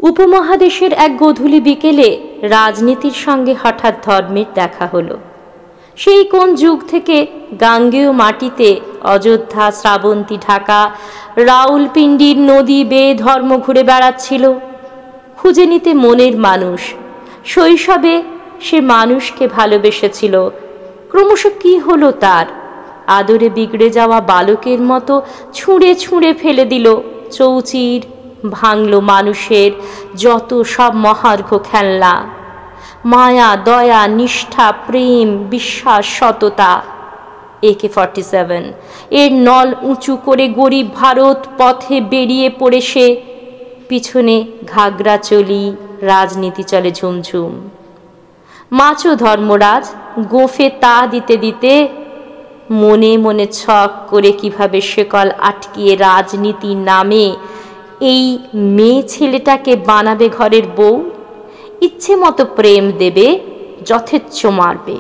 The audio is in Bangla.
উপমহাদেশের এক গোধূলি বিকেলে রাজনীতির সঙ্গে হঠাৎ ধর্মের দেখা হলো। সেই কোন যুগ থেকে গাঙ্গেয় মাটিতে অযোধ্যা, শ্রাবন্তী, ঢাকা, রাউলপিন্ডির নদী বেয়ে ধর্ম ঘুরে বেড়াচ্ছিল। খুঁজে নিতে মনের মানুষ। শৈশবে সে মানুষকে ভালোবেসেছিল। ক্রমশ কি হলো তার? আদরে বিগড়ে যাওয়া বালকের মতো ছুঁড়ে ছুঁড়ে ফেলে দিল চৌচির, ভাঙল মানুষের যত সব মহার্ঘ খেলনা। মায়া, দয়া, নিষ্ঠা, প্রেম, বিশ্বাস, সততা। AK-47 এর নল উঁচু করে গরিব ভারত পথে বেরিয়ে পড়ে সে। পিছনে ঘাগরা চলি, রাজনীতি চলে ঝুমঝুম। মাচো ধর্মরাজ গোঁফে তা দিতে দিতে মনে মনে ছক করে কিভাবে শেকল আটকিয়ে রাজনীতির নামে এই মেয়ে ছেলেটাকে বানাবে ঘরের বউ। ইচ্ছে মতো প্রেম দেবে, যথেচ্ছ মারবে।